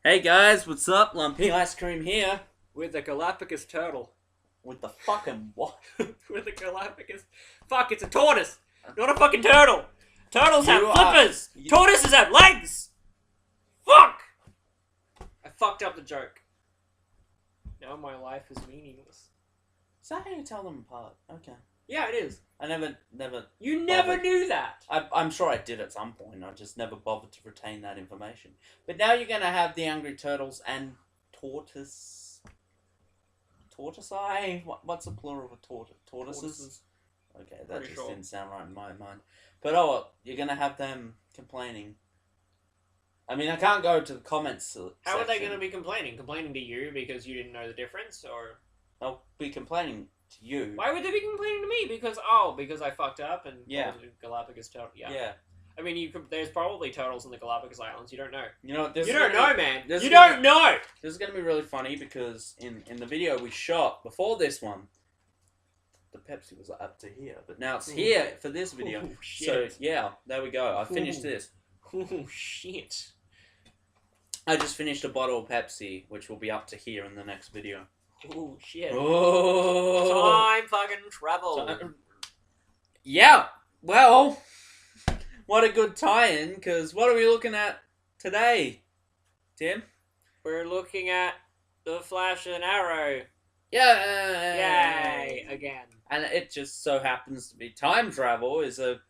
Hey guys, what's up? Lumpy Ice Cream here. With a Galapagos turtle. With the fucking what? With a Galapagos... Fuck, it's a tortoise! Not a fucking turtle! Turtles have You flippers! Tortoises have legs! Fuck! I fucked up the joke. Now my life is meaningless. Is that how you tell them apart? Okay. Yeah, it is. I never... You never knew that! I'm sure I did at some point. I just never bothered to retain that information. But now you're gonna have the angry turtles and tortoise... Tortoise-eye? What's the plural of a tortoises? Tortoises. Okay, that Pretty just sure. didn't sound right in my mind. But oh, well, you're gonna have them complaining. I mean, I can't go to the comments How are they section. going to be complaining? Complaining to you because you didn't know the difference, or... They'll be complaining to you. Why would they be complaining to me? Because I fucked up and Yeah. called it a Galapagos turtle. Yeah. I mean, there's probably turtles in the Galapagos Islands. You don't know. You know, this You is don't gonna know, be- man. this You is gonna- don't know. This is going to be really funny because in the video we shot before this one, the Pepsi was up to here, but now it's here for this video. Oh, So shit. yeah, there we go. I finished Ooh. this. Oh, shit. I just finished a bottle of Pepsi, which will be up to here in the next video. Oh, shit. Oh, Time fucking travel. yeah. Well, what a good tie-in. Because what are we looking at today, Tim? We're looking at the Flash and Arrow. Yeah. Yay! Again. And it just so happens to be time travel is a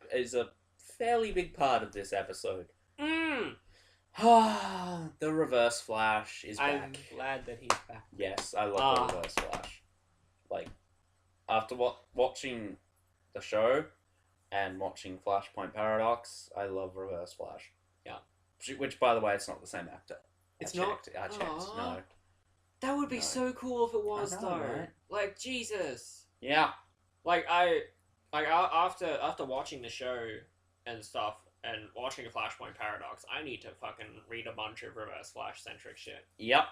fairly big part of this episode. The Reverse Flash is I'm back. glad that he's back. Yes, I love the Reverse Flash. Like, after watching the show and watching Flashpoint Paradox, I love Reverse Flash. Yeah. Which, by the way, it's not the same actor. It's I not? checked. Aw. No. That would be No. so cool if it was, I know, though. right? Like, Jesus. Yeah. After watching the show and stuff, and watching a Flashpoint Paradox, I need to fucking read a bunch of Reverse Flash-centric shit. Yep.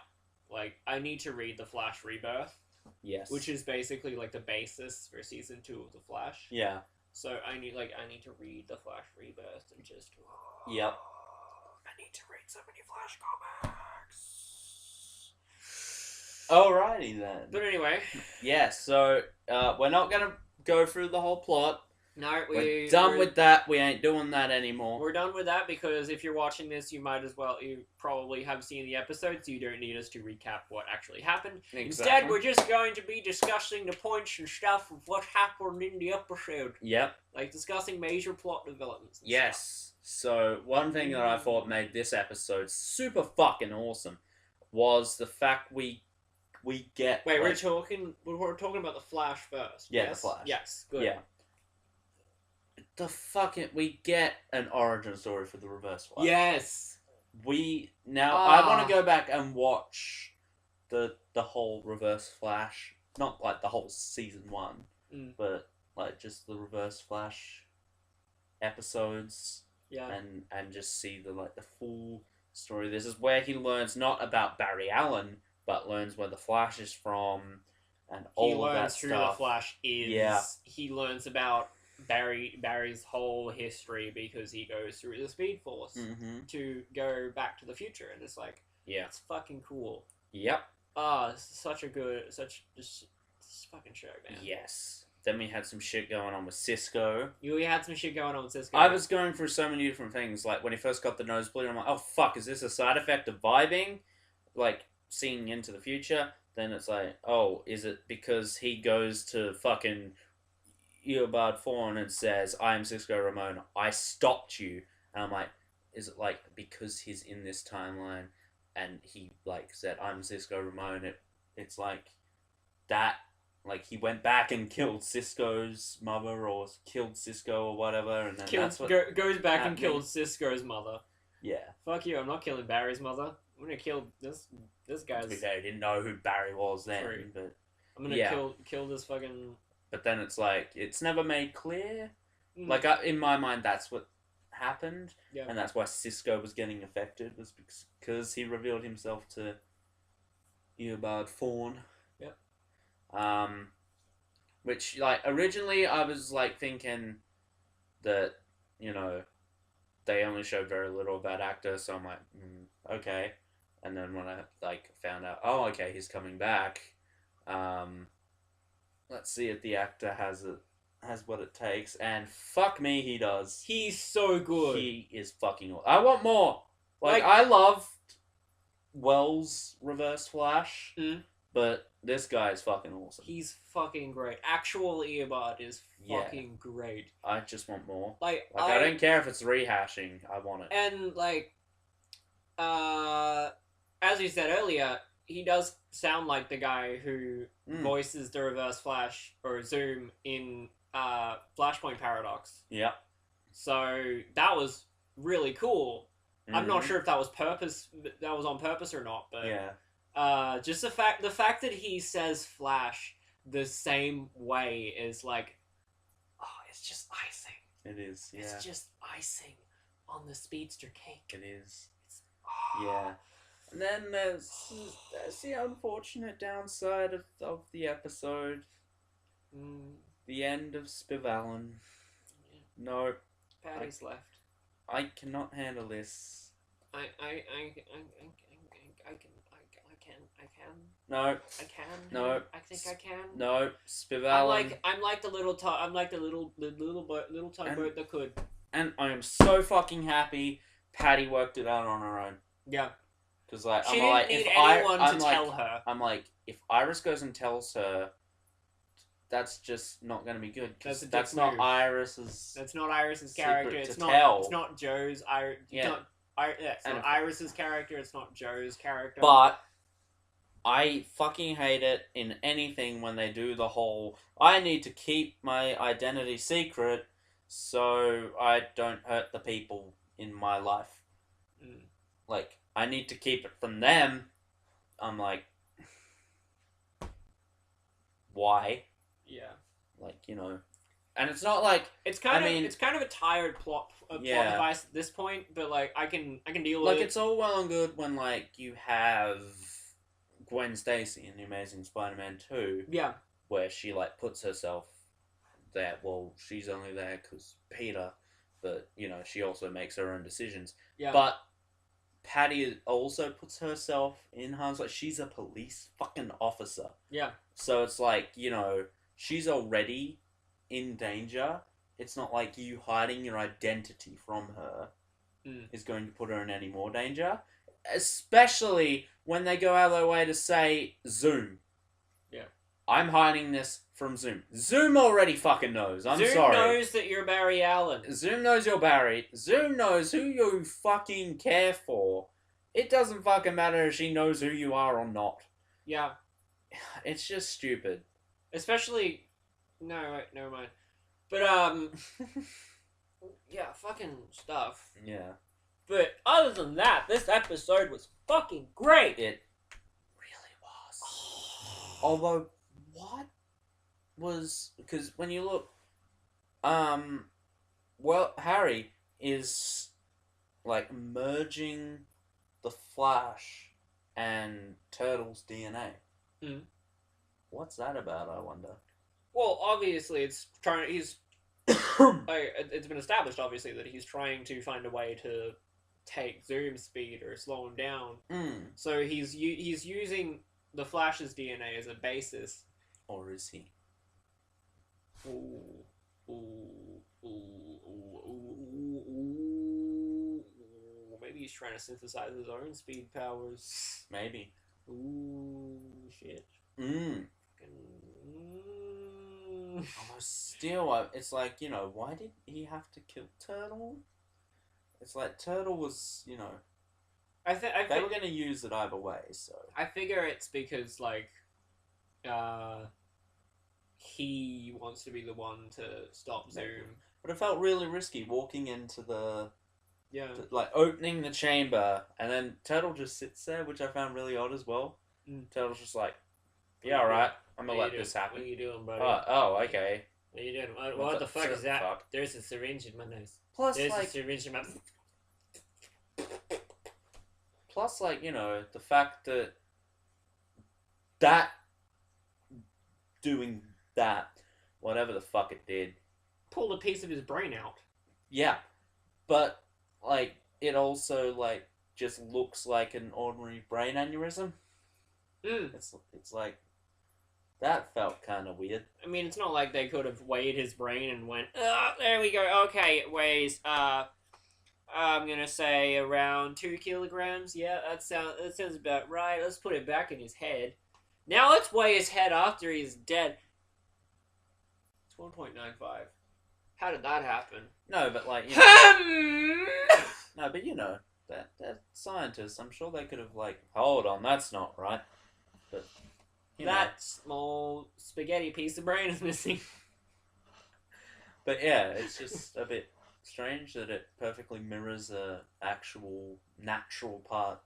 Like, I need to read The Flash Rebirth, Yes. which is basically, like, the basis for Season 2 of The Flash. Yeah. So I need to read The Flash Rebirth and just... Yep. I need to read so many Flash comics. Alrighty then. But anyway... Yeah, so, we're not gonna go through the whole plot. No, We're done with that. We ain't doing that anymore. We're done with that because if you're watching this, you probably have seen the episode, so you don't need us to recap what actually happened. Exactly. Instead, we're just going to be discussing the points and stuff of what happened in the episode. Yep. Like, discussing major plot developments and stuff. Yes. So, one thing that I thought made this episode super fucking awesome was the fact we get... Wait, like, we're talking about the Flash first. Yeah, yes? the Flash. Yes, good. Yeah. We get an origin story for the Reverse Flash. Yes. I want to go back and watch the whole Reverse Flash, not like the whole season 1, but like just the Reverse Flash episodes. Yeah. And just see the full story. This is where he learns not about Barry Allen, but learns where the Flash is from, and all of that He learns who the stuff. Flash is. Yeah. He learns about Barry's whole history because he goes through the Speed Force to go back to the future, and it's like, Yeah. it's fucking cool. Yep. Such fucking show, man. Yes. Then we had some shit going on with Cisco. We had some shit going on with Cisco. I was going through so many different things. Like, when he first got the nosebleed, I'm like, oh, fuck, is this a side effect of vibing? Like, seeing into the future? Then it's like, oh, is it because he goes to fucking Eobard Fawn and says, I am Cisco Ramon, I stopped you. And I'm like, is it, like, because he's in this timeline and he, like, said, I'm Cisco Ramon, it's like that... Like, he went back and killed Cisco's mother, or killed Cisco, or whatever, and then that's what... goes back and happened. kills Cisco's mother. Yeah. Fuck you, I'm not killing Barry's mother. I'm gonna kill this guy's... To be fair, he didn't know who Barry was then, True. but... I'm gonna Yeah. kill this fucking... But then it's like, it's never made clear. Mm. Like, in my mind, that's what happened, Yeah. and that's why Cisco was getting affected, was because he revealed himself to Eobard Fawn. Yep. Which, like, originally I was, like, thinking that, you know, they only showed very little about actor, so I'm like, okay. And then when I like found out, oh, okay, he's coming back. Let's see if the actor has what it takes, and fuck me, he does. He's so good. He is fucking awesome. I want more. Like, Like- I loved Wells' Reverse Flash, Mm. but this guy is fucking awesome. He's fucking great. Actual Eobard is Yeah. fucking great. I just want more. Like I don't care if it's rehashing. I want it. And like, as you said earlier, he does sound like the guy who voices the Reverse Flash or Zoom in Flashpoint Paradox. Yeah. So that was really cool. I'm not Mhm. sure if that was on purpose or not, but Yeah. just the fact that he says Flash the same way is like, oh, it's just icing. It is. Yeah. It's just icing on the speedster cake. It is. Yeah. And then there's the unfortunate downside of the episode. The end of Spivalin. Yeah. No, Patty's left. I cannot handle this. I can. No, I can. No. I think I can. no, Spivalin. I'm like the little tugboat that could. And I am so fucking happy Patty worked it out on her own. Yeah. Because like, She I'm like, didn't need if anyone I'm to like, tell her. I'm like, if Iris goes and tells her, that's just not going to be good. That's a That's dick not move. Iris's. That's not Iris's secret character. to It's not. tell. It's not Joe's. Yeah. It's And- not Iris's character. It's not Joe's character. But I fucking hate it in anything when they do the whole, I need to keep my identity secret so I don't hurt the people in my life. Mm. Like, I need to keep it from them. I'm like, why? Yeah. Like, you know. And it's not like, It's kind I of mean- it's kind of a tired plot Yeah. device at this point, but like I can deal with like, it. it's all well and good when, like, you have Gwen Stacy in The Amazing Spider-Man 2, Yeah. where she, like, puts herself there. Well, she's only there because Peter, but, you know, she also makes her own decisions. Yeah. But Patty also puts herself in harm's way. She's a police fucking officer. Yeah. So it's like, you know, she's already in danger. It's not like you hiding your identity from her is going to put her in any more danger. Especially when they go out of their way to say Zoom. Yeah. I'm hiding this from Zoom. Zoom already fucking knows. I'm Zoom sorry. knows that you're Barry Allen. Zoom knows you're Barry. Zoom knows who you fucking care for. It doesn't fucking matter if she knows who you are or not. Yeah. It's just stupid. Especially, no, wait, never mind. But yeah, fucking stuff. Yeah. But other than that, this episode was fucking great. It really was. Although, what was... Because when you look... Well, Harry is, like, merging the Flash and Turtle's DNA. Mm. What's that about, I wonder? Well, obviously, it's been established, obviously, that he's trying to find a way to take Zoom's speed or slow him down. So he's using the Flash's DNA as a basis. Or is he? Maybe he's trying to synthesize his own speed powers. Maybe. Ooh, shit. Although still, it's like, you know, why did he have to kill Turtle? It's like Turtle was, you know, they were going to use it either way, so. I figure it's because, like, he wants to be the one to stop Zoom. But it felt really risky walking into the, Yeah. like, opening the chamber, and then Turtle just sits there, which I found really odd as well. Turtle's just like, yeah, alright, I'm gonna let this happen. What are you doing, buddy? Oh, okay. What are you doing? What the fuck is that? Fuck. There's a syringe in my nose. Plus, There's a like, syringe in my... you know, the fact that doing that, whatever the fuck it did, Pulled a piece of his brain out. yeah, but, like, it also, like, just looks like an ordinary brain aneurysm. It's like, that felt kind of weird. I mean, it's not like they could have weighed his brain and went, there we go, okay, it weighs, I'm gonna say around 2 kilograms. Yeah, that sounds about right. Let's put it back in his head. Now let's weigh his head after he's dead. It's 1.95. How did that happen? No, but like, no, but you know, that scientists, I'm sure they could have like, hold on, that's not right. But that small spaghetti piece of brain is missing. But yeah, it's just a bit strange that it perfectly mirrors a actual natural part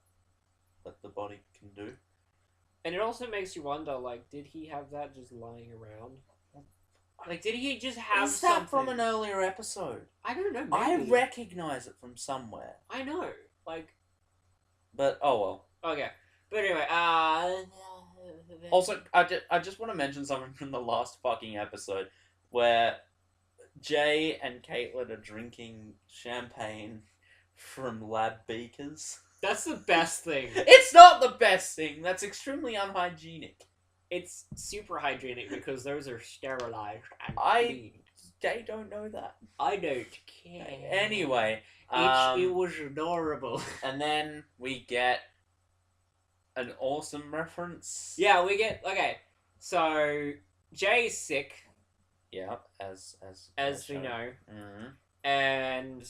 that the body can do. And it also makes you wonder, like, did he have that just lying around? Like, did he just have something? Is that from an earlier episode? I don't know, maybe. I recognize it from somewhere. I know, like... But, oh well. Okay. But anyway, Also, I just want to mention something from the last fucking episode, where Jay and Caitlin are drinking champagne from lab beakers. That's the best thing. It's not the best thing. That's extremely unhygienic. It's super hygienic because those are sterilized and clean. They don't know that. I don't care. Anyway, it was adorable. And then we get an awesome reference. Yeah, we get so Jay's sick. Yeah, as we know. Mm-hmm. And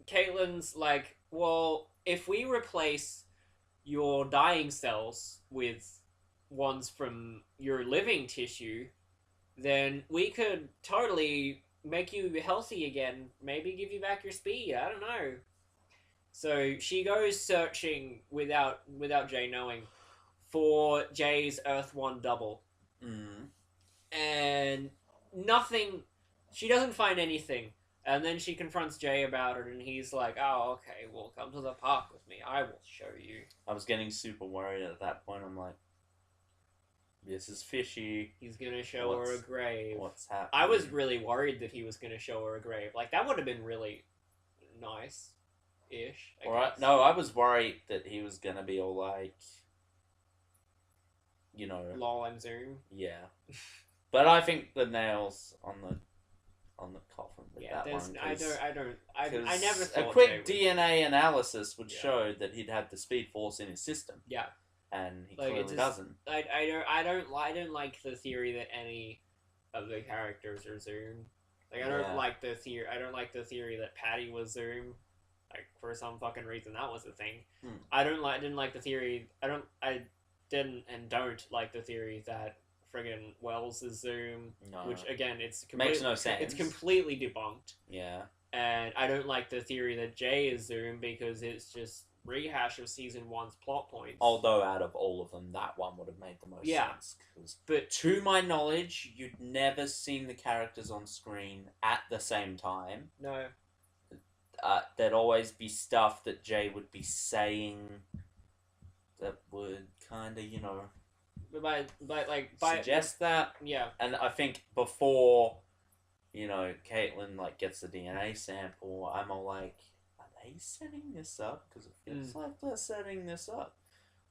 Caitlin's like, well, if we replace your dying cells with ones from your living tissue, then we could totally make you healthy again. Maybe give you back your speed. I don't know. So she goes searching without Jay knowing for Jay's Earth 1 double. And nothing. She doesn't find anything. And then she confronts Jay about it, and he's like, oh, okay, well, come to the park with me. I will show you. I was getting super worried at that point. I'm like, this is fishy. He's gonna show her a grave. What's happening? I was really worried that he was gonna show her a grave. Like, that would have been really nice-ish, I guess. No, I was worried that he was gonna be all like, you know... Lol, I'm Zoom. Yeah. But I think the nails on the coffin with that one. I never thought a quick DNA analysis would show that he'd have the Speed Force in his system. Yeah. And he clearly doesn't. I don't like the theory that any of the characters are Zoom. Like, I don't like the theory that Patty was Zoom. Like, for some fucking reason that was a thing. I didn't like the theory. I didn't and don't like the theory that friggin' Wells is Zoom. No. Which, again, makes no sense. It's completely debunked. Yeah. And I don't like the theory that Jay is Zoom because it's just rehash of season 1's plot points. Although out of all of them, that one would have made the most sense. But to my knowledge, you'd never seen the characters on screen at the same time. No. There'd always be stuff that Jay would be saying that would kind of, you know... suggest that. Yeah. And I think before, you know, Caitlin, like, gets the DNA sample, I'm all like... Are they setting this up? Because it feels like they're setting this up.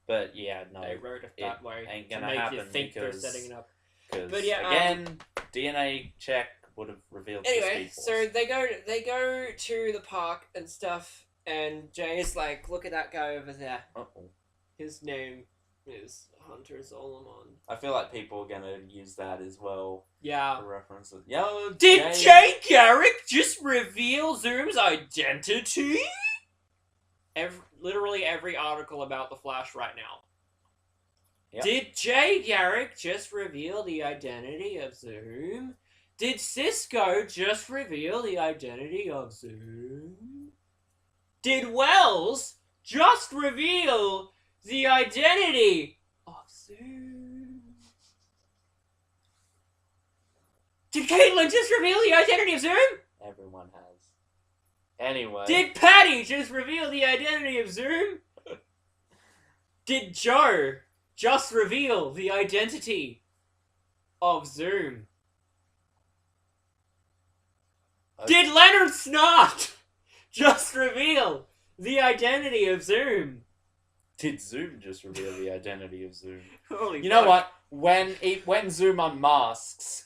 But yeah, no. They wrote it that way ain't gonna to make happen you think they're setting it up. But yeah, again, DNA check would have revealed the Speed Force. So they go to the park and stuff, and Jay's like, look at that guy over there. Uh-oh. His name is Hunter Solomon. I feel like people are gonna use that as well. Yeah. For reference. Yo, did Jay Garrick just reveal Zoom's identity? Literally every article about the Flash right now. Yep. Did Jay Garrick just reveal the identity of Zoom? Did Cisco just reveal the identity of Zoom? Did Wells just reveal the identity of Zoom? Did Caitlin just reveal the identity of Zoom? Everyone has. Anyway. Did Patty just reveal the identity of Zoom? Did Joe just reveal the identity of Zoom? Did Leonard Snart just reveal The identity of Zoom. Did Zoom just reveal the identity of Zoom? Holy You know fuck. what? When Zoom unmasks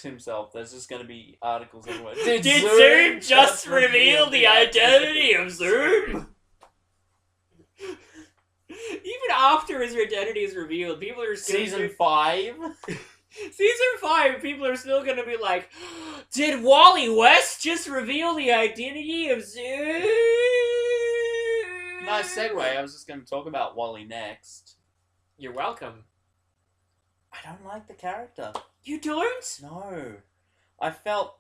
himself, there's just going to be articles everywhere. Did Zoom just reveal the identity of Zoom? Even after his identity is revealed, people are still... Season 5? Season 5, people are still gonna be like, did Wally West just reveal the identity of Zoom? Nice segue. I was just going to talk about Wally next. You're welcome. I don't like the character. You don't? No. I felt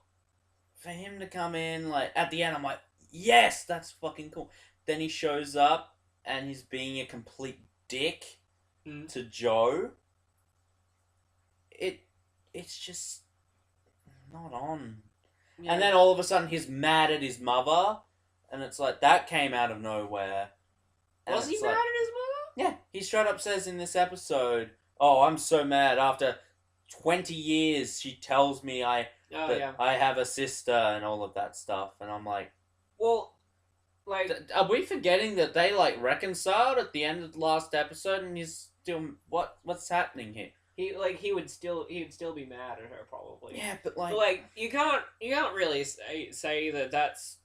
for him to come in, like, at the end, I'm like, yes, that's fucking cool. Then he shows up, and he's being a complete dick to Joe. It's just not on. Yeah. And then all of a sudden, he's mad at his mother, and it's like, that came out of nowhere. And was he mad at his mother? Yeah, he straight up says in this episode, oh, I'm so mad. After 20 years, she tells me I have a sister and all of that stuff. And I'm like... Well, like... Are we forgetting that they, like, reconciled at the end of the last episode and he's still... What's happening here? He would still be mad at her, probably. Yeah, but, like... But, like, you can't really say that that's...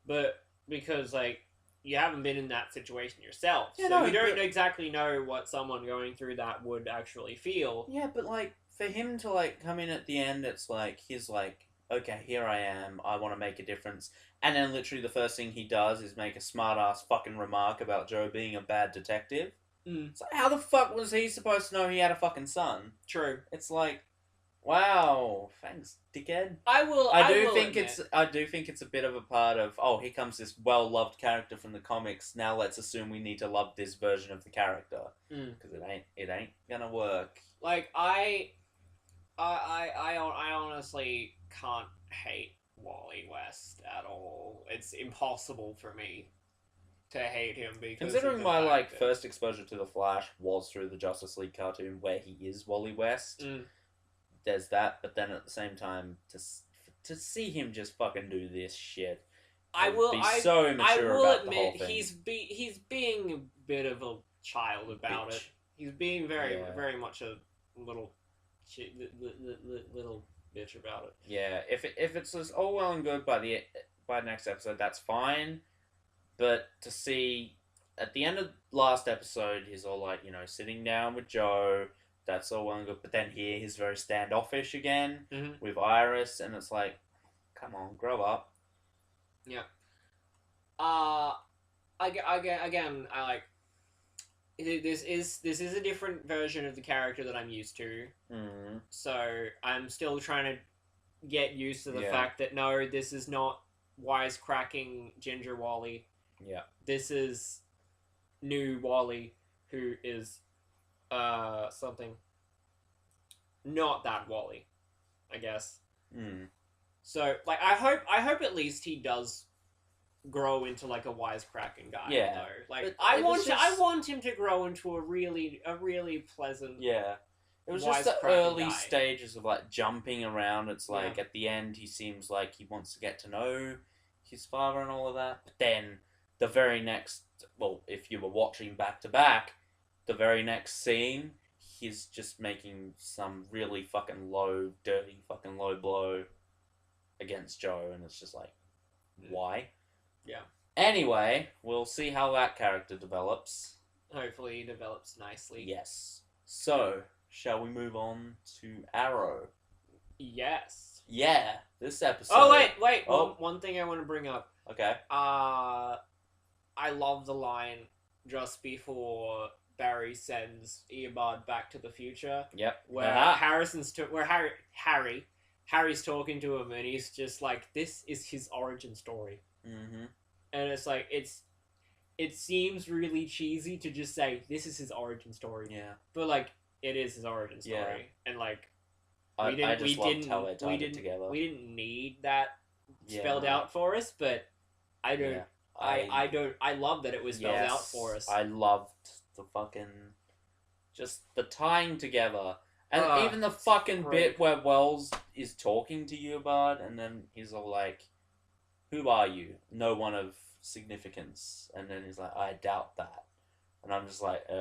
But, because, like... You haven't been in that situation yourself, so you don't exactly know what someone going through that would actually feel. Yeah, but, like, for him to, like, come in at the end, it's like, he's like, okay, here I am, I want to make a difference. And then literally the first thing he does is make a smart-ass fucking remark about Joe being a bad detective. It's like, how the fuck was he supposed to know he had a fucking son? True. It's like, wow, thanks, dickhead. I do think it's a bit of a part of, oh, here comes this well-loved character from the comics. Now let's assume we need to love this version of the character because it ain't gonna work. Like I honestly can't hate Wally West at all. It's impossible for me to hate him because considering my first exposure to the Flash was through the Justice League cartoon where he is Wally West. There's that, but then at the same time, to see him just fucking do this shit, I will be so immature about the whole thing. He's being a bit of a child about it. He's being very much a little bitch about it. Yeah, if it's just all well and good by next episode, that's fine. But to see at the end of last episode, he's all like, sitting down with Joe. That's all well and good, but then here he's very standoffish again with Iris, and it's like, come on, grow up. Yeah. Again, I like. This is a different version of the character that I'm used to. So I'm still trying to get used to the fact that no, this is not wisecracking Ginger Wally. Yeah. This is new Wally, who is something not that Wally, I guess. So like I hope at least he does grow into like a wisecracking guy. Yeah. Though. Like I want him to grow into a really pleasant. Yeah. It was just the early stages of like jumping around. It's like at the end he seems like he wants to get to know his father and all of that. But then the very next, well, if you were watching back to back, the very next scene, he's just making some really fucking dirty fucking low blow against Joe, and it's just like, why? Yeah. Anyway, we'll see how that character develops. Hopefully he develops nicely. Yes. So, shall we move on to Arrow? Yes. Yeah, this episode... Oh, wait. One thing I want to bring up. Okay. I love the line just before Barry sends Eobard back to the future. Yep. Where Harry's talking to him, and he's just like, "This is his origin story." And it's like it seems really cheesy to just say this is his origin story. Yeah. But like it is his origin story, and like I just loved how they tied it together. We didn't need that spelled out for us, but I don't. I love that it was spelled out for us. I loved the fucking just the tying together, and even the fucking bit where Wells is talking to Eobard, and then he's all like, who are you? No one of significance. And then he's like, I doubt that. And I'm just like, There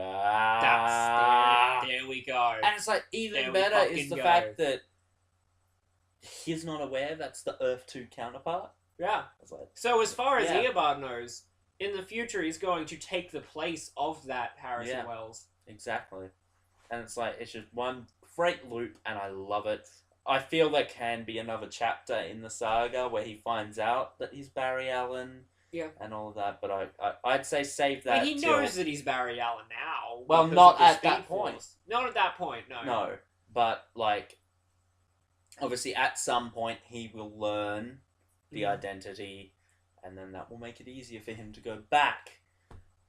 we go. And it's like, even better is the fact that he's not aware that's the Earth 2 counterpart. Yeah. It's like, so as far as Eobard knows, in the future he's going to take the place of that Harrison Wells. Exactly. And it's like, it's just one great loop, and I love it. I feel there can be another chapter in the saga where he finds out that he's Barry Allen. Yeah. And all of that, but I'd say save that. He knows that he's Barry Allen now. Well, not at that point. Not at that point, no. No, but, like, obviously at some point he will learn the identity, and then that will make it easier for him to go back.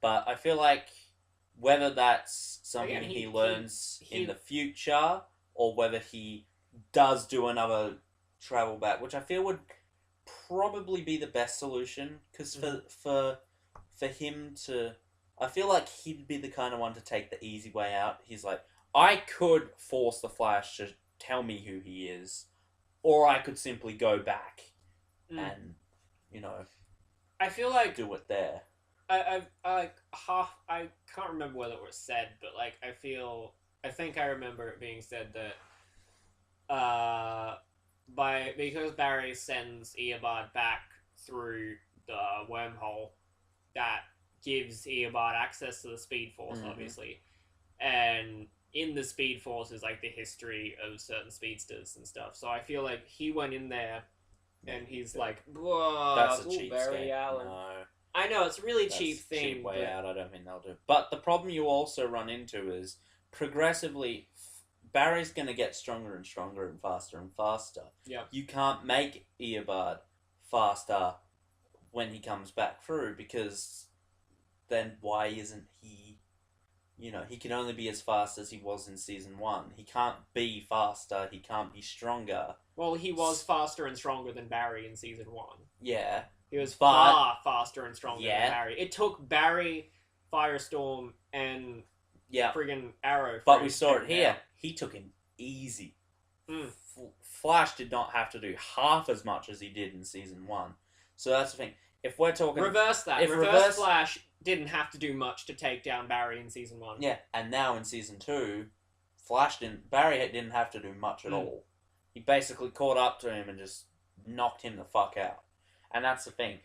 But I feel like whether that's something he learns in the future, or whether he does do another travel back, which I feel would probably be the best solution, because for him to, I feel like he'd be the kind of one to take the easy way out. He's like, I could force the Flash to tell me who he is, or I could simply go back and, you know, I feel like do it there. I can't remember whether it was said, but like I think I remember it being said that because Barry sends Eobard back through the wormhole, that gives Eobard access to the Speed Force, obviously, and in the Speed Force is like the history of certain speedsters and stuff. So I feel like he went in there, and he's like, "Whoa, that's a cheap Barry Allen." No. I know it's a really cheap thing. Cheap way out. I don't think they'll do. But the problem you also run into is progressively, Barry's going to get stronger and stronger and faster. Yeah. You can't make Eobard faster when he comes back through, because then why isn't he? You know, he can only be as fast as he was in season 1. He can't be faster. He can't be stronger. Well, he was faster and stronger than Barry in season 1. Yeah. He was far faster and stronger than Barry. It took Barry, Firestorm, and friggin' Arrow. But we saw it here. He took him easy. Flash did not have to do half as much as he did in season 1. So that's the thing. If we're talking... Reverse that. If Reverse Flash didn't have to do much to take down Barry in season 1. Yeah, and now in season 2, Barry didn't have to do much at all. He basically caught up to him and just knocked him the fuck out. And that's the thing.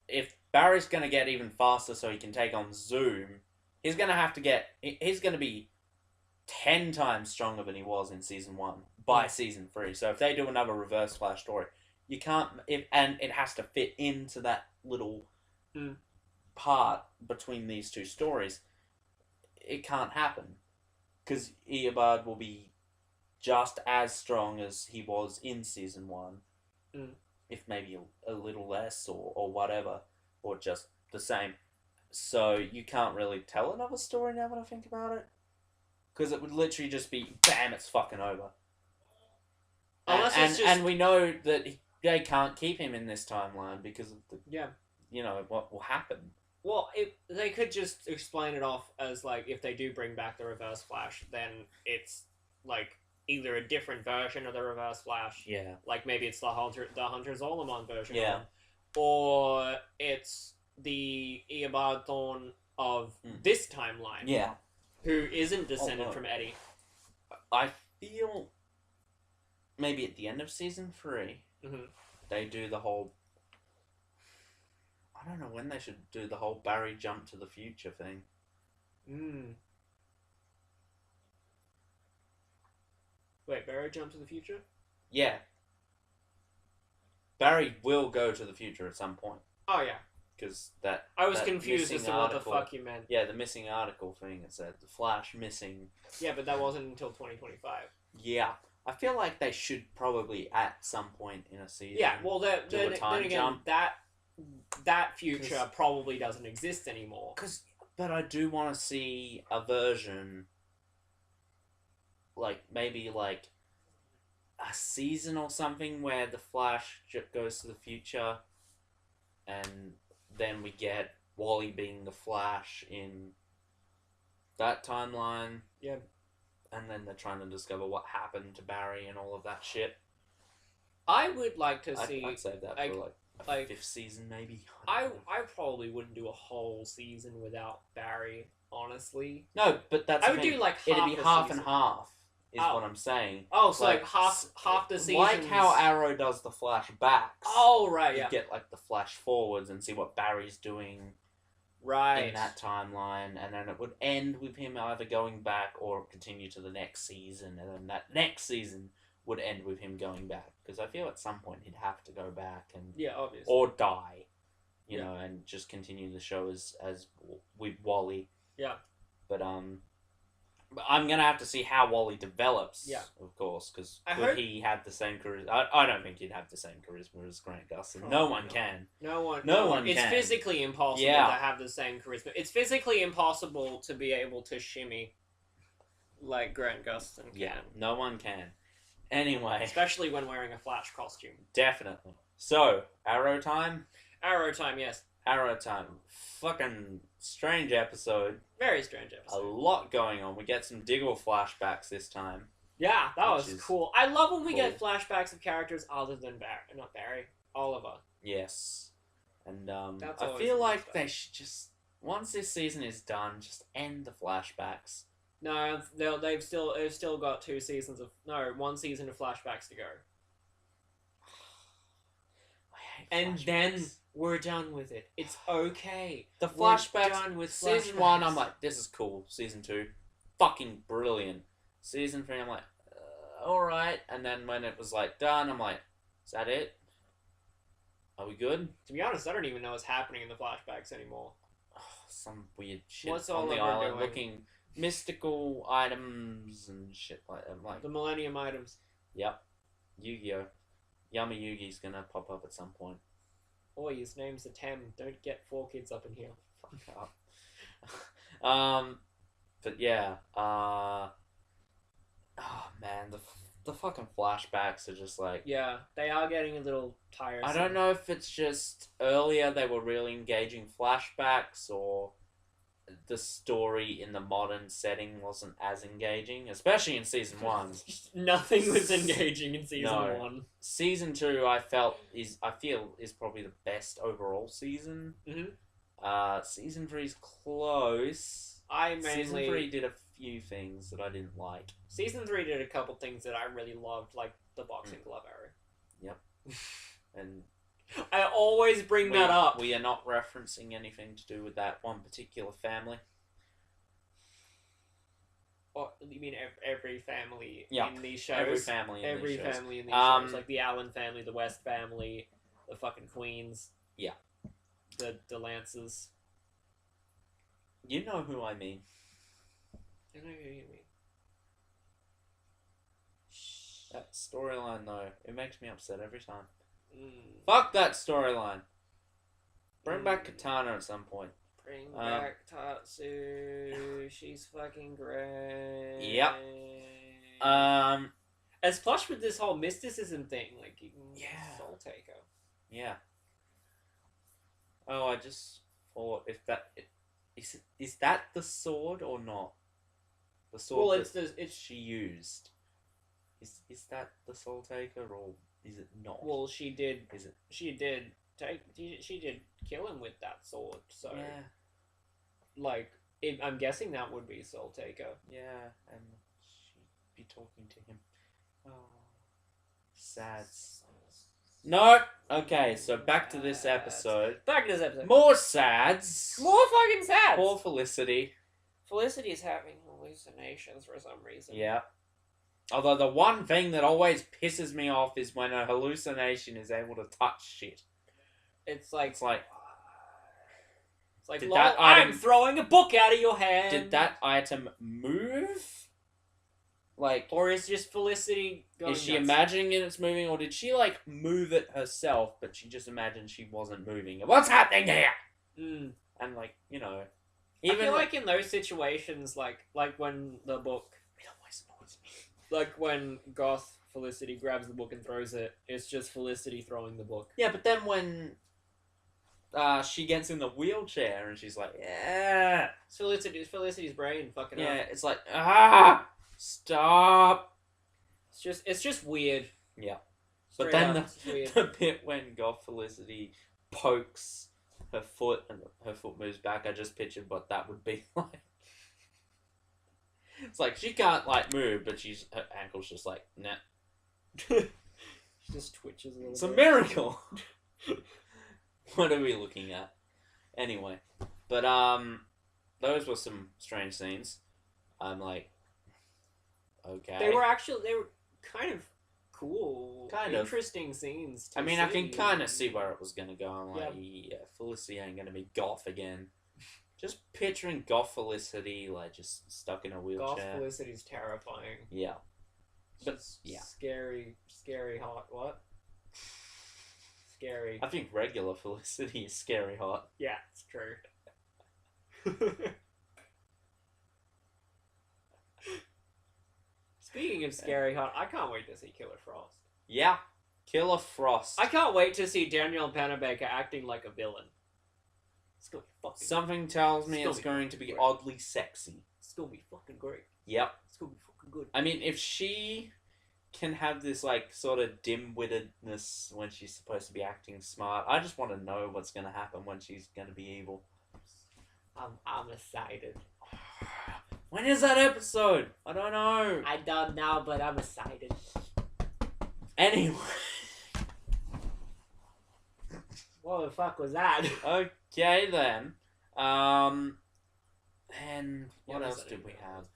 If Barry's going to get even faster so he can take on Zoom, he's going to be 10 times stronger than he was in season 1 by season 3. So if they do another Reverse Flash story, you can't, and it has to fit into that little part between these two stories, it can't happen. Because Eobard will be just as strong as he was in season 1. If maybe a little less or whatever, or just the same. So you can't really tell another story now when I think about it. Because it would literally just be, bam, it's fucking over. And we know that they can't keep him in this timeline because of the... Yeah. You know, what will happen. Well, they could just explain it off as, like, if they do bring back the Reverse Flash, then it's, like, either a different version of the Reverse Flash. Yeah. Like, maybe it's the Hunter Zolomon version. Yeah. Or it's the Eobard Thawne of this timeline. Yeah. Who isn't descended from Eddie. I feel maybe at the end of season 3, they do the whole... I don't know when they should do the whole Barry jump to the future thing. Wait, Barry jump to the future? Yeah. Barry will go to the future at some point. Oh, yeah. Because that... I was confused as to what the fuck you meant. Yeah, the missing article thing, it said. The Flash missing... Yeah, but that wasn't until 2025. Yeah. I feel like they should probably, at some point in a season... Yeah, well, then again, jump. That future probably doesn't exist anymore. But I do want to see a version... Like, maybe, like... a season or something where the Flash goes to the future, and then we get Wally being the Flash in that timeline. Yeah. And then they're trying to discover what happened to Barry and all of that shit. I would like to see... I'd save that like, for, like... Like, 5th season, maybe. I probably wouldn't do a whole season without Barry, honestly. No, but that's I the would thing. do like It'd half be a half season. and half, is Oh. what I'm saying. Oh, so like half the season. Like how Arrow does the flashbacks. Oh, right, You yeah. get like the flash forwards and see what Barry's doing Right. in that timeline, and then it would end with him either going back or continue to the next season, and then that next season would end with him going back, because I feel at some point he'd have to go back and Yeah, obviously. or die, you Yeah. know, and just continue the show as with Wally. Yeah. But I'm gonna have to see how Wally develops. Yeah. Of course, because I could hope- he have the same charisma? I don't think he'd have the same charisma as Grant Gustin. No Probably one not. can. No one It's can. physically impossible Yeah. to have the same charisma. It's physically impossible to be able to shimmy like Grant Gustin can. Yeah, no one can. Anyway, Especially when wearing a Flash costume. definitely. So, Arrow time? Arrow time, yes. Arrow time. Fucking strange episode. Very strange A episode. lot going on. We get some Diggle flashbacks this time. Yeah, that Which was is cool. I love when we cool. get flashbacks of characters other than Barry, Oliver. Yes. And That's I always feel a good like stuff. they should just, once this season is done, just end the flashbacks. No, they've still got 2 seasons of 1 season of flashbacks to go, I hate and flashbacks. then we're done with it. It's okay. The We're flashbacks, done with season flashbacks. 1, I'm like, this is cool. Season 2, fucking brilliant. Season 3, I'm like, alright. And then when it was like done, I'm like, is that it? Are we good? To be honest, I don't even know what's happening in the flashbacks anymore. Oh, some weird shit What's on the Oliver island, doing? looking mystical items and shit like that. I'm like, The Millennium items. yep, Yu-Gi-Oh. Yummy Yugi's gonna pop up at some point. Oh, his name's a Tem. Don't get 4 kids up in here. Fuck up. But yeah, oh man, the fucking flashbacks are just like, Yeah, they are getting a little tiresome. I don't know if it's just earlier they were really engaging flashbacks, or the story in the modern setting wasn't as engaging, especially in season 1. Nothing was engaging in season No. 1. Season 2, I feel is probably the best overall season. Mhm. Season 3 is close. Season 3 did a few things that I didn't like. Season 3 did a couple things that I really loved, like the boxing glove arrow. Yep. And I always bring that up. we are not referencing anything to do with that one particular family. Or, you mean every family Yeah, in these shows? Every family in Every these shows. family in these shows. Like the Allen family, the West family, the fucking Queens. Yeah. The Lances. You know who I mean. I know who you mean. That storyline, though, it makes me upset every time. Mm. Fuck that storyline. Bring back Katana at some point. Bring back Tatsu. She's fucking great. Yep. As plush with this whole mysticism thing, like you can Soul Taker. Yeah. Oh, I just thought if that is that the sword or not? The sword Well, that she used. Is that the Soul Taker or is it not? Well, she did. Is it? She did kill him with that sword. So, Yeah. like, I'm guessing that would be Soul Taker. Yeah, and she'd be talking to him. Oh, sad. No. Okay, so back to this episode. Back to this episode. More sads. More fucking sad. Poor Felicity. Felicity is having hallucinations for some reason. Yeah. Although the one thing that always pisses me off is when a hallucination is able to touch shit. It's like, did lol, that I'm item- throwing a book out of your hand. Did that item move? Like, Or is just Felicity going is she nuts? imagining it's moving, or did she like move it herself, but she just imagined she wasn't moving? What's happening here? Mm. And like, you know, I feel like in those situations, like when the book, it always annoys me. like when Goth Felicity grabs the book and throws it, it's just Felicity throwing the book. Yeah, but then when she gets in the wheelchair and she's like, yeah, It's Felicity's brain fucking yeah, up. it's like, stop. It's just weird. Yeah. But Straight then up, it's weird. the bit when Goth Felicity pokes her foot and her foot moves back, I just pictured what that would be like. It's like she can't like move, but her ankle's just like nah. She just twitches a little It's a bit. miracle. What are we looking at? Anyway, but those were some strange scenes. I'm like, okay. They were kind of cool, interesting scenes. I mean, I can kind of see where it was gonna go. I'm like, yeah, Felicity ain't gonna be Goth again. Just picturing Goth Felicity like just stuck in a wheelchair. Goth Felicity's terrifying. Yeah, but scary hot. What? Scary. I think regular Felicity is scary hot. Yeah, it's true. Speaking of scary hot, I can't wait to see Killer Frost. Yeah, Killer Frost. I can't wait to see Danielle Panabaker acting like a villain. It's gonna be fucking. Something tells me it's going to be oddly sexy. It's gonna be fucking great. Yep. It's gonna be fucking good. I mean, if she can have this like sort of dim-wittedness when she's supposed to be acting smart, I just want to know what's going to happen when she's going to be evil. I'm excited. When is that episode? I don't know. I don't know, but I'm excited. Anyway. What the fuck was that? Okay then. And what else did we have?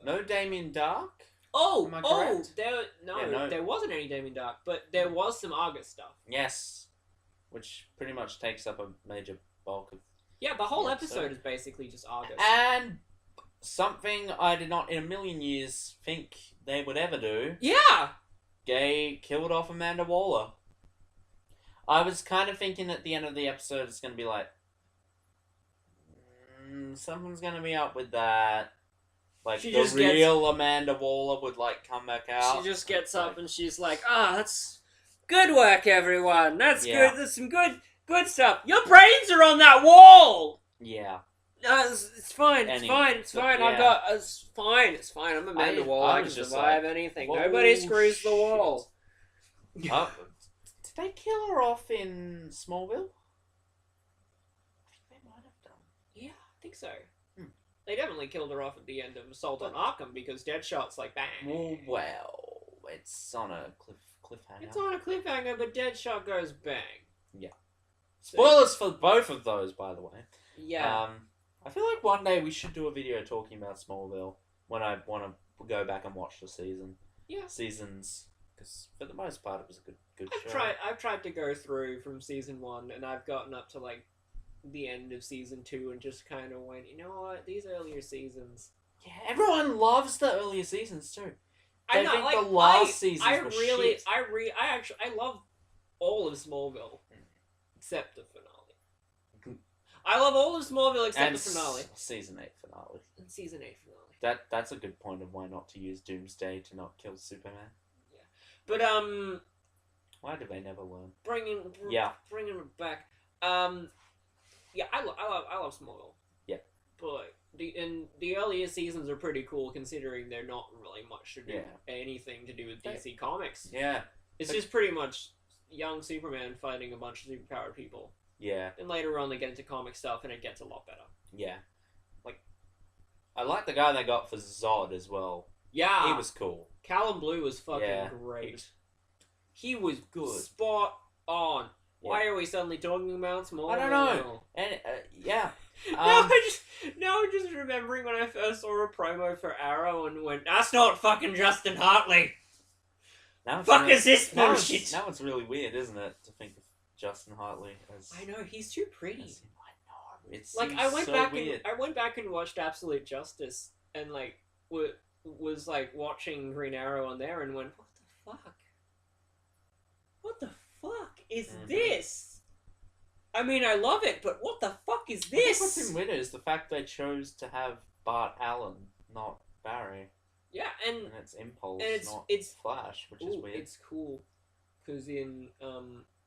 No Damien Dark? Oh, am I correct? There wasn't any Damien Dark, but there was some August stuff. Yes. Which pretty much takes up a major bulk of... Yeah, the whole episode is basically just August. And something I did not in a million years think they would ever do. Yeah! Gay killed off Amanda Waller. I was kind of thinking at the end of the episode it's going to be like... something's going to be up with that. Like, the real Amanda Waller would, like, come back out. She just gets up and she's like, that's good work, everyone. That's good. That's some good stuff. Your brains are on that wall! Yeah. It's fine. It's fine. It's fine. Yeah. It's fine. It's fine. I'm Amanda Waller. I can survive anything. Whoa, Nobody screws the wall. Did they kill her off in Smallville? I think they might have done. Yeah, I think so. They definitely killed her off at the end of Assault on Arkham because Deadshot's like bang. Well, it's on a cliffhanger. It's on a cliffhanger, but Deadshot goes bang. Yeah. Spoilers for both of those, by the way. Yeah. I feel like one day we should do a video talking about Smallville when I want to go back and watch the season. Yeah. Seasons, because for the most part it was a good show. I've tried to go through from season 1, and I've gotten up to like the end of season 2 and just kind of went, you know what, these earlier seasons. Yeah, everyone loves the earlier seasons too. I think the last season was shit. I love all of Smallville except the finale. I love all of Smallville except the finale. Season 8 finale. And season 8 finale. That's a good point of why not to use Doomsday to not kill Superman. Yeah, but why do they never learn? Bringing it back. Yeah, I love Smallville. Yeah. But the earlier seasons are pretty cool considering they're not really much to do anything to do with DC Comics. Yeah. It's just pretty much young Superman fighting a bunch of superpowered people. Yeah. And later on they get into comic stuff and it gets a lot better. Yeah. Like, I like the guy they got for Zod as well. Yeah. He was cool. Callum Blue was fucking great. He was good. Spot on. Why are we suddenly talking about Smallville? I don't know. And yeah. Now I'm just remembering when I first saw a promo for Arrow and went, "That's not fucking Justin Hartley." Fuck is this bullshit? Now it's really weird, isn't it, to think of Justin Hartley as... I know, he's too pretty. I know. It's like I went back and watched Absolute Justice and like was like watching Green Arrow on there and went, "What the fuck? What the fuck is this?" I mean, I love it, but what the fuck is this? I think what's in winner is the fact they chose to have Bart Allen, not Barry. Yeah, and it's Impulse, not Flash, which is weird. It's cool, because in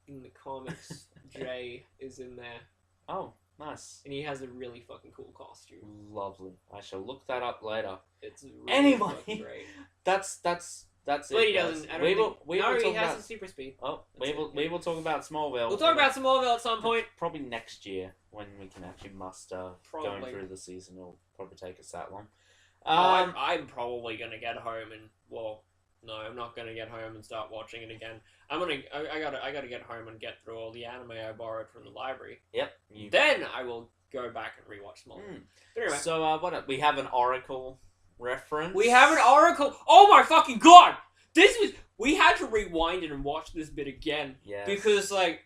the comics, Jay is in there. Oh, nice. And he has a really fucking cool costume. Lovely. I shall look that up later. It's really anyway, fucking great. That's that's But it. he guys. doesn't. I don't we no, will he talk has about. a super speed. Oh, That's we will talk about Smallville. We'll talk about Smallville at some point. Probably next year when we can actually muster going through the season. It'll probably take us that long. I'm probably gonna get home and no, I'm not gonna get home and start watching it again. I gotta get home and get through all the anime I borrowed from the library. Yep. Then I will go back and rewatch Smallville. But anyway. So we have an Oracle reference. We have an Oracle. Oh my fucking god! We had to rewind it and watch this bit again. Yes. Because okay,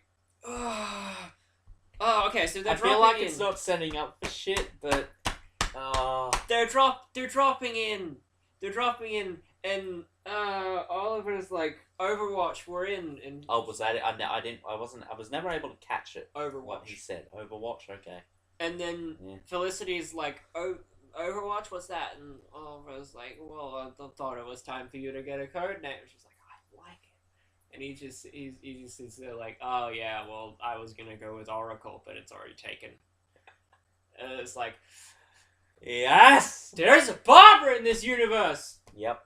so I feel like it's not setting up for shit, but they're dropping in, and Oliver's like, Overwatch, we're in, and oh, was that it? I was never able to catch it. Overwatch. What he said, Overwatch, okay. And then Felicity's like, Overwatch, what's that? And Oliver's like, well, I thought it was time for you to get a code name. She's like, I like it. And he just is there like, oh yeah, well, I was gonna go with Oracle, but it's already taken. And it's like, yes, there's a Barbara in this universe. Yep.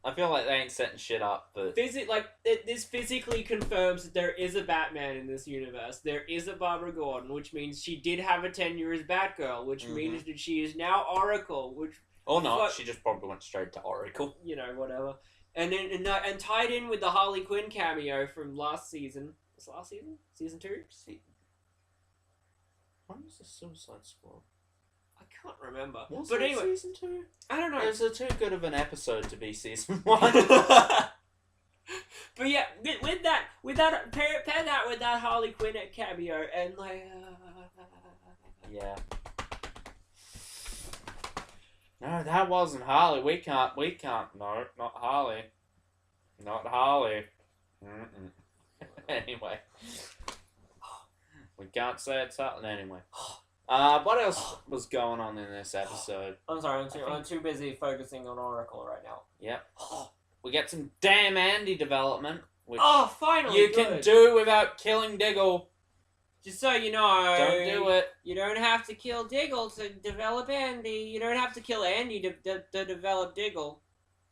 I feel like they ain't setting shit up, but this physically confirms that there is a Batman in this universe. There is a Barbara Gordon, which means she did have a tenure as Batgirl, which means that she is now Oracle. Or not, she just probably went straight to Oracle. You know, whatever. And then and tied in with the Harley Quinn cameo from last season. Was it last season? Season 2? When was the Suicide Squad? I can't remember. But anyway, season 2? I don't know. It was too good of an episode to be season 1. But yeah, with that, pair that with that Harley Quinn cameo, and yeah. No, that wasn't Harley. We can't. No, not Harley. Not Harley. Anyway, we can't say it's Harley anyway. What else was going on in this episode? I'm sorry, I'm too busy focusing on Oracle right now. Yep. We get some damn Andy development, which finally you can do without killing Diggle. Just so you know, don't do it. You don't have to kill Diggle to develop Andy. You don't have to kill Andy to develop Diggle.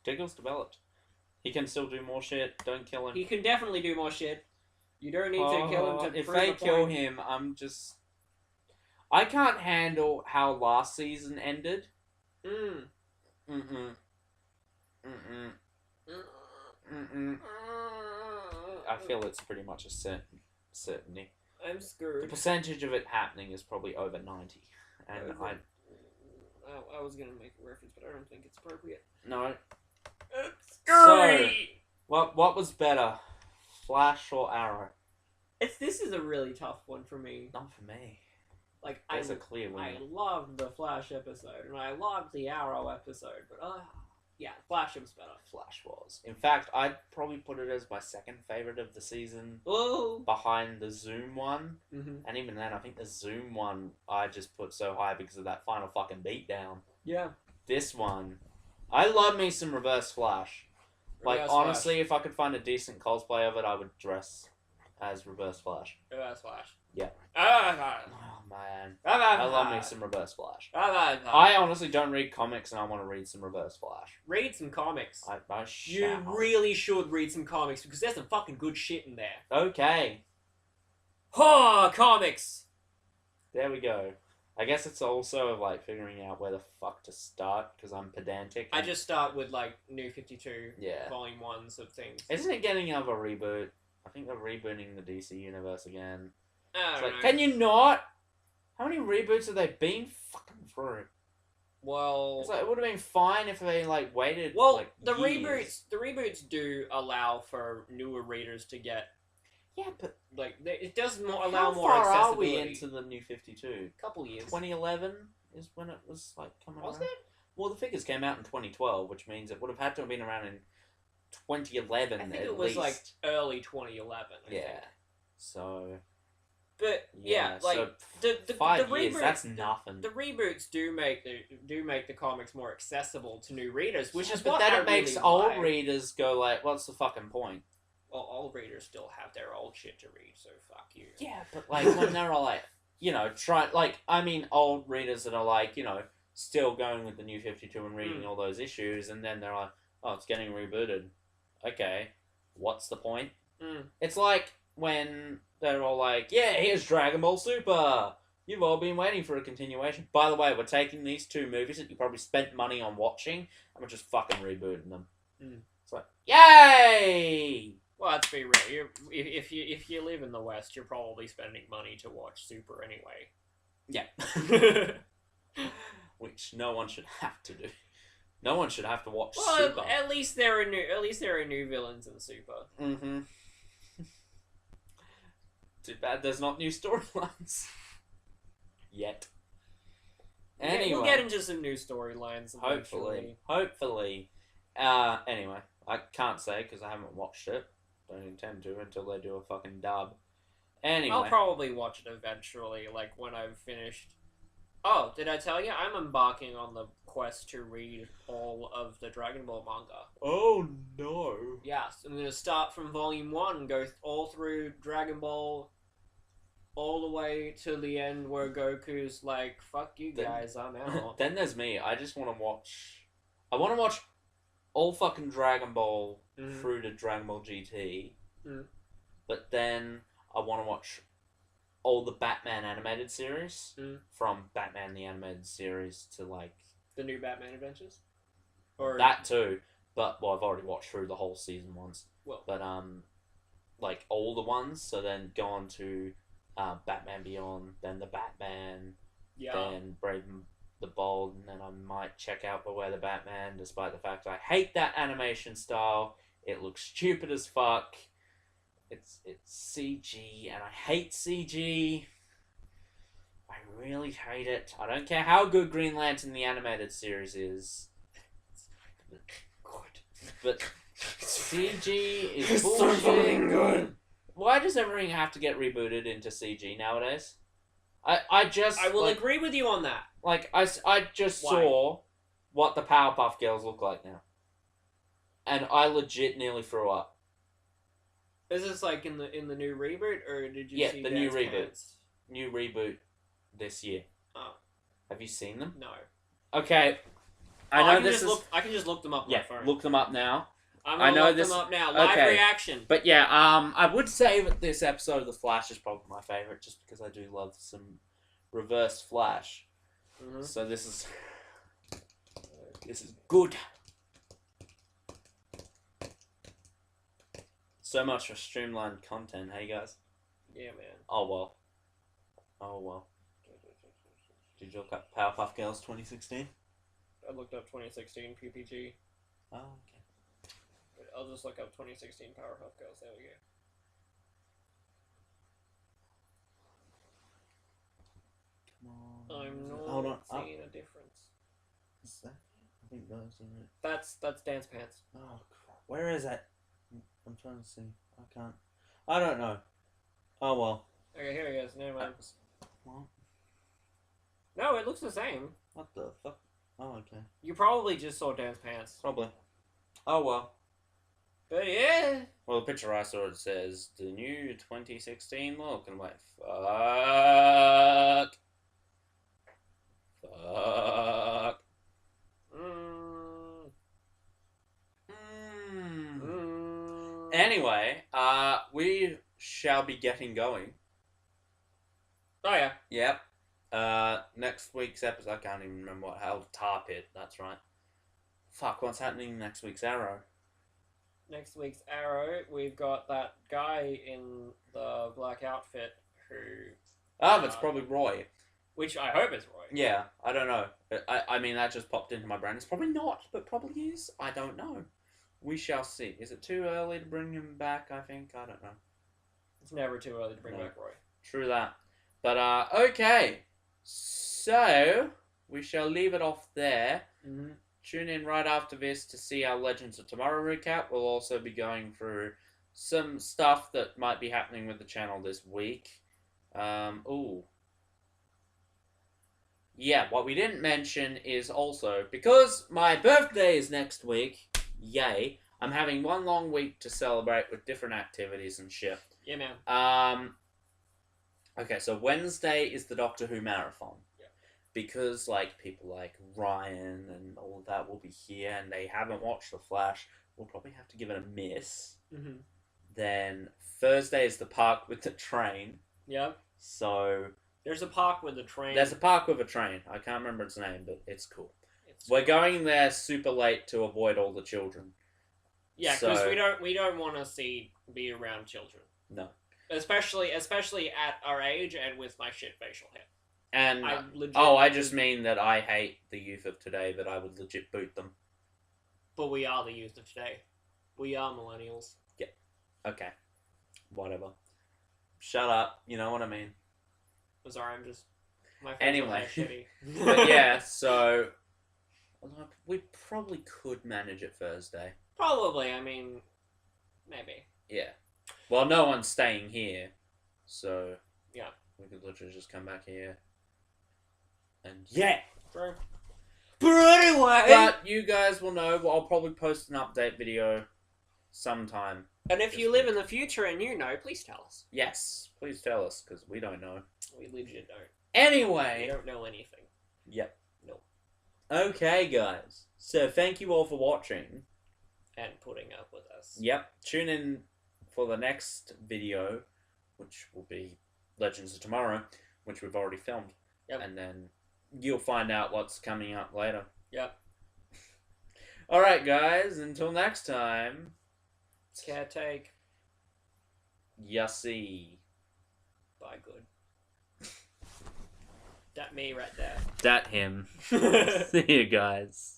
Diggle's developed. He can still do more shit. Don't kill him. He can definitely do more shit. You don't need to kill him to if prove they a kill point. him, I can't handle how last season ended. I feel it's pretty much a certainty. I'm screwed. The percentage of it happening is probably over 90. And I was gonna make a reference, but I don't think it's appropriate. No. So, what was better, Flash or Arrow? This is a really tough one for me. Not for me. Like, there's a clear winner. I loved the Flash episode, and I loved the Arrow episode, but yeah, Flash was better. Flash was. In fact, I'd probably put it as my second favorite of the season. Whoa. Behind the Zoom one. Mm-hmm. And even then, I think the Zoom one I just put so high because of that final fucking beatdown. Yeah. This one, I love me some Reverse Flash. Honestly, Flash. If I could find a decent cosplay of it, I would dress as Reverse Flash. Reverse Flash. Yeah. Oh, man. I love me some Reverse Flash. I honestly don't read comics and I want to read some Reverse Flash. Read some comics. I You really should read some comics because there's some fucking good shit in there. Okay. Comics! There we go. I guess it's also like figuring out where the fuck to start because I'm pedantic. I just start with New 52 yeah. volume 1s of things. Isn't it getting another reboot? I think they're rebooting the DC universe again. I don't know. Can you not? How many reboots have they been fucking through? Well, it would have been fine if they waited. Well, the years. reboots do allow for newer readers to get. Yeah, but it does allow more accessibility. How far are we accessibility. into the New 52? Couple years. 2011 is when it was coming. Was around. it? Well, the figures came out in 2012, which means it would have had to have been around in 2011. I think at it was least. early 2011. I think. So. But so the 5 the years. reboots, That's nothing. The reboots do make the comics more accessible to new readers, which is but what then I it makes really old like. readers go what's the fucking point? Well, all readers still have their old shit to read, so fuck you. Yeah, but when they're all old readers that are still going with the New 52 and reading all those issues, and then they're like, oh, it's getting rebooted. okay, what's the point? Mm. It's like when they're all like, yeah, here's Dragon Ball Super. You've all been waiting for a continuation. By the way, we're taking these two movies that you probably spent money on watching, and we're just fucking rebooting them. Mm. It's like, yay! Well, let's be real. If you live in the West, you're probably spending money to watch Super anyway. Yeah. Which no one should have to do. No one should have to watch Super. At least there are new villains in Super. Mm-hmm. Too bad there's not new storylines. Yet. Anyway. We'll get into some new storylines eventually. Hopefully. Anyway, I can't say because I haven't watched it. Don't intend to until they do a fucking dub. Anyway. I'll probably watch it eventually, like when I've finished. Oh, did I tell you? I'm embarking on the quest to read all of the Dragon Ball manga. Oh no. Yes, I'm going to start from Volume 1, go all through Dragon Ball, all the way to the end where Goku's like, fuck you guys, I'm out. Then there's me. I just want to watch... I want to watch all fucking Dragon Ball through to Dragon Ball GT. Mm. But then I want to watch all the Batman animated series. From Batman the Animated Series to like... The new Batman Adventures? Or that too. But, well, I've already watched through the whole season once. Well. But, like, all the ones. So then go on to Batman Beyond, then the Batman, then Brave and the Bold, and then I might check out Beware the Batman, despite the fact I hate that animation style. It looks stupid as fuck. It's CG, and I hate CG. I really hate it. I don't care how good Green Lantern the animated series is. But CG is bullshit. so fucking good. Why does everything have to get rebooted into CG nowadays? I will agree with you on that. Like, I just saw what the Powerpuff Girls look like now. And I legit nearly threw up. Is this like in the new reboot, or did you see the new reboot. Pants? New reboot this year. Oh. Have you seen them? No. Okay. I know this is... I can just look them up on my phone. Look them up now. I'm gonna look them up now. Live reaction. But yeah, I would say that this episode of The Flash is probably my favourite, just because I do love some reverse Flash. Mm-hmm. So this is good. So much for streamlined content, hey guys? Yeah, man. Oh well. Did you look up Powerpuff Girls 2016? I looked up 2016 PPG. Oh, okay. I'll just look up 2016 Powerpuff Girls. There we go. Come on. I'm not seeing a difference. Is that? I think those are it. That's Dance Pants. Oh crap! Where is it? I'm trying to see. I can't. I don't know. Oh well. Okay, here he is. Never mind. What? No, it looks the same. What the fuck? Oh, okay. You probably just saw Dance Pants. Probably. Oh well. But yeah. Well, the picture I saw, it says the new 2016 look, and I'm like, fuck. Fuck. Anyway, we shall be getting going. Oh yeah. Yep. Next week's episode, I can't even remember how Tar Pit, that's right. Fuck, what's happening next week's Arrow? Next week's Arrow, we've got that guy in the black outfit who... It's probably Roy. Which I hope is Roy. Yeah, I don't know. I mean, that just popped into my brain. It's probably not, but probably is. I don't know. We shall see. Is it too early to bring him back, I think? I don't know. It's never too early to bring back Roy. True that. But, okay. So, we shall leave it off there. Mm-hmm. Tune in right after this to see our Legends of Tomorrow recap. We'll also be going through some stuff that might be happening with the channel this week. Yeah, what we didn't mention is also, because my birthday is next week, yay, I'm having one long week to celebrate with different activities and shit. Yeah, man. Okay, so Wednesday is the Doctor Who Marathon. Yeah. because like people like Ryan and all of that will be here and they haven't watched The Flash, we'll probably have to give it a miss. Mm-hmm. Then Thursday is the park with the train. Yep. So There's a park with a train. there's a park with a train. I can't remember its name, but it's cool. We're cool. going there super late to avoid all the children. Yeah, because we don't want to be around children. No. Especially at our age and with my shit facial hair. And I just mean that I hate the youth of today, that I would legit boot them. But we are the youth of today. We are millennials. Yeah. Okay. Whatever. Shut up. You know what I mean. I'm sorry, I'm just my facial anyway. hair shitty. But yeah, so we probably could manage it Thursday. Probably. I mean, maybe. Yeah. Well, no one's staying here, so yeah, we could literally just come back here. And yeah. True. But anyway, but you guys will know. I'll probably post an update video sometime. And if you live in the future and you know, please tell us. Yes, please tell us, because we don't know. We legit don't. Anyway. We don't know anything. Yep. No. Okay, guys. So thank you all for watching. And putting up with us. Yep. Tune in for the next video, which will be Legends of Tomorrow, which we've already filmed. Yep. And then you'll find out what's coming up later. Yep. Alright, guys. Until next time. Care take. Yussie. Bye, good. That me right there. Dat him. See you guys.